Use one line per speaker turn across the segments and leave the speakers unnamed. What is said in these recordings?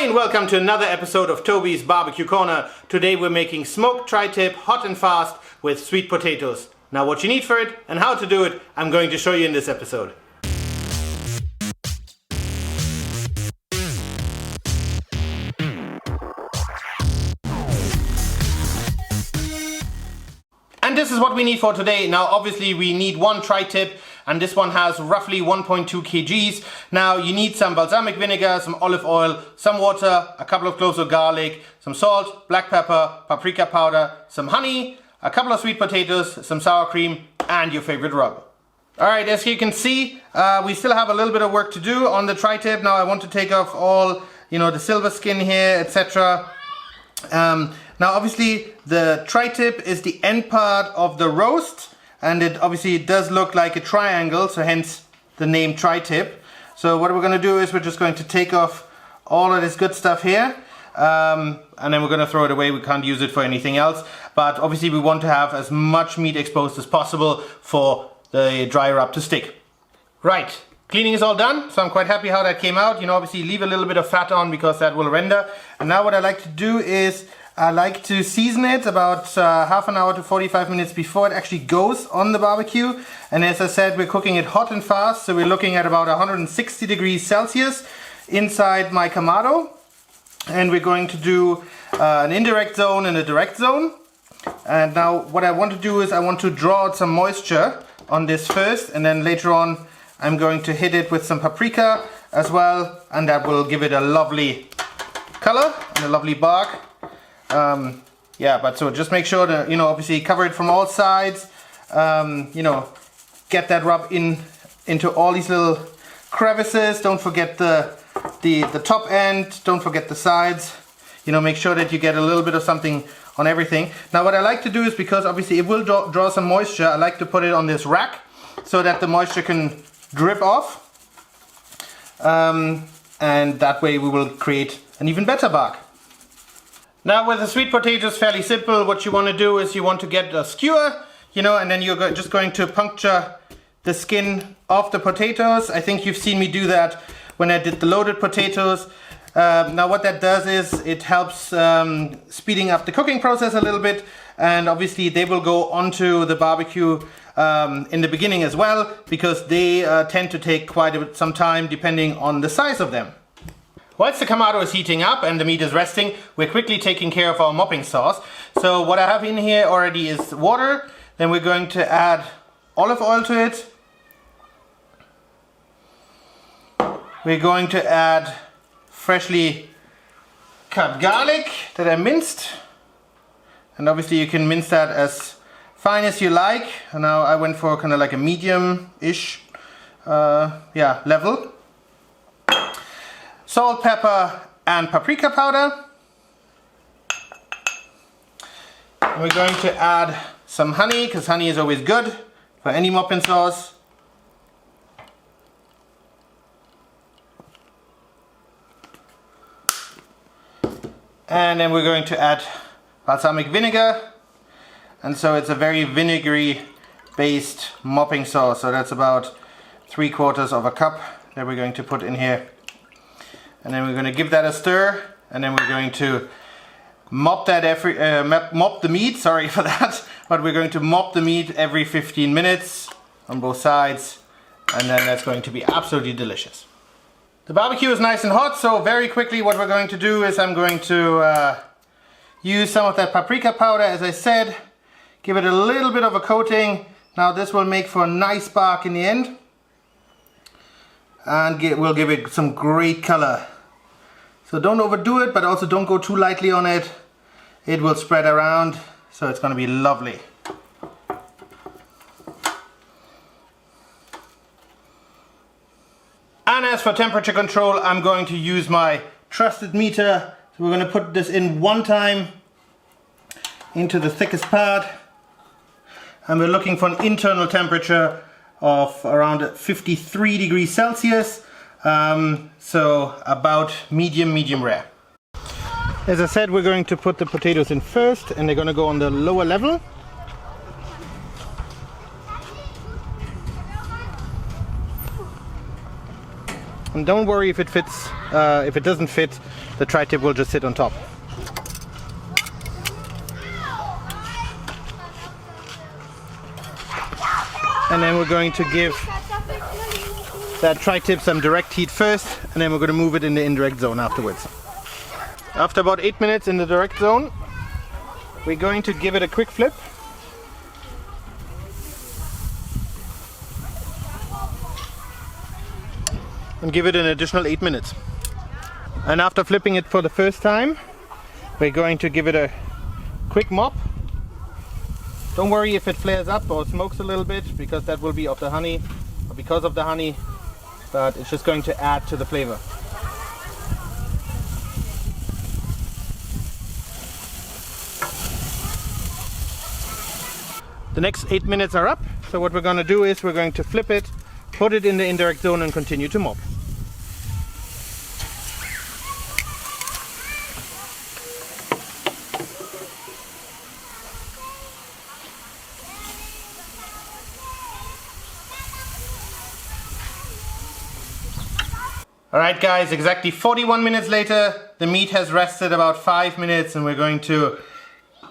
Hi and welcome to another episode of Toby's Barbecue Corner. Today we're making smoked tri-tip hot and fast with sweet potatoes. Now what you need for it and how to do it, I'm going to show you in this episode. And this is what we need for today. Now obviously we need one tri-tip, and this one has roughly 1.2 kgs. Now you need some balsamic vinegar, some olive oil, some water, a couple of cloves of garlic, some salt, black pepper, paprika powder, some honey, a couple of sweet potatoes, some sour cream, and your favorite rub. Alright, as you can see, we still have a little bit of work to do on the tri-tip. Now I want to take off all, the silver skin here, etc. Now obviously the tri-tip is the end part of the roast, and it obviously does look like a triangle, so hence the name tri-tip. So what we're going to do is we're just going to take off all of this good stuff here, and then we're going to throw it away. We can't use it for anything else, but obviously we want to have as much meat exposed as possible for the dry rub to stick. Right, cleaning is all done, so I'm quite happy how that came out. Obviously leave a little bit of fat on because that will render. And now what I like to do is I like to season it about half an hour to 45 minutes before it actually goes on the barbecue. And as I said, we're cooking it hot and fast, so we're looking at about 160 degrees Celsius inside my Kamado. And we're going to do an indirect zone and a direct zone. And now what I want to do is I want to draw out some moisture on this first, and then later on I'm going to hit it with some paprika as well, and that will give it a lovely color and a lovely bark. But so just make sure to, obviously cover it from all sides, get that rub into all these little crevices. Don't forget the top end, don't forget the sides, make sure that you get a little bit of something on everything. Now what I like to do is, because obviously it will draw some moisture, I like to put it on this rack so that the moisture can drip off, and that way we will create an even better bark. Now with the sweet potatoes, fairly simple. What you want to do is you want to get a skewer, and then you're just going to puncture the skin off the potatoes. I think you've seen me do that when I did the loaded potatoes. Now what that does is it helps speeding up the cooking process a little bit, and obviously they will go onto the barbecue in the beginning as well, because they tend to take quite some time depending on the size of them. Whilst the Kamado is heating up and the meat is resting, we're quickly taking care of our mopping sauce. So what I have in here already is water. Then we're going to add olive oil to it. We're going to add freshly cut garlic that I minced. And obviously you can mince that as fine as you like. And now I went for kind of like a medium-ish level. Salt, pepper, and paprika powder. And we're going to add some honey, because honey is always good for any mopping sauce. And then we're going to add balsamic vinegar. And so it's a very vinegary based mopping sauce. So that's about 3/4 cup that we're going to put in here. And then we're going to give that a stir, and then we're going to mop that mop the meat, sorry for that, but we're going to mop the meat every 15 minutes on both sides, and then that's going to be absolutely delicious. The barbecue is nice and hot, so very quickly what we're going to do is I'm going to use some of that paprika powder, as I said, give it a little bit of a coating. Now this will make for a nice bark in the end, and we'll give it some great color. So don't overdo it, but also don't go too lightly on it. It will spread around, so it's going to be lovely. And as for temperature control, I'm going to use my trusted meter. So we're going to put this in one time into the thickest part. And we're looking for an internal temperature of around 53 degrees Celsius. So about medium rare. As I said, we're going to put the potatoes in first, and they're going to go on the lower level. And don't worry if it fits, if it doesn't fit, the tri-tip will just sit on top. And then we're going to give that tri-tip some direct heat first, and then we're going to move it in the indirect zone afterwards. After about 8 minutes in the direct zone, we're going to give it a quick flip. And give it an additional 8 minutes. And after flipping it for the first time, we're going to give it a quick mop. Don't worry if it flares up or smokes a little bit, because that will be of the honey, or because of the honey, but it's just going to add to the flavor. The next 8 minutes are up, so what we're going to do is we're going to flip it, put it in the indirect zone and continue to mop. Alright guys, exactly 41 minutes later, the meat has rested about 5 minutes and we're going to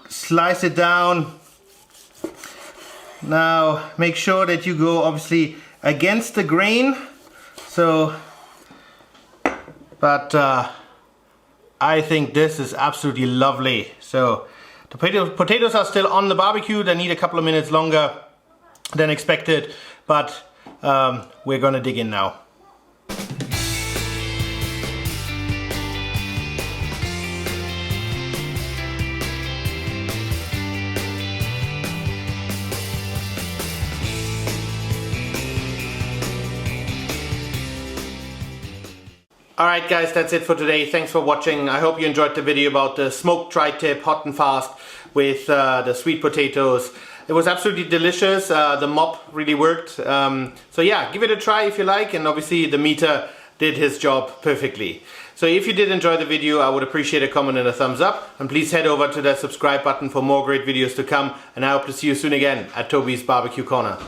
slice it down. Now make sure that you go obviously against the grain, but I think this is absolutely lovely. So the potatoes are still on the barbecue, they need a couple of minutes longer than expected, but we're gonna dig in now. Alright guys, that's it for today. Thanks for watching. I hope you enjoyed the video about the smoked tri-tip hot and fast with the sweet potatoes. It was absolutely delicious. The mop really worked. So yeah, give it a try if you like, and obviously the meter did his job perfectly. So if you did enjoy the video, I would appreciate a comment and a thumbs up, and please head over to the subscribe button for more great videos to come, and I hope to see you soon again at Toby's Barbecue Corner.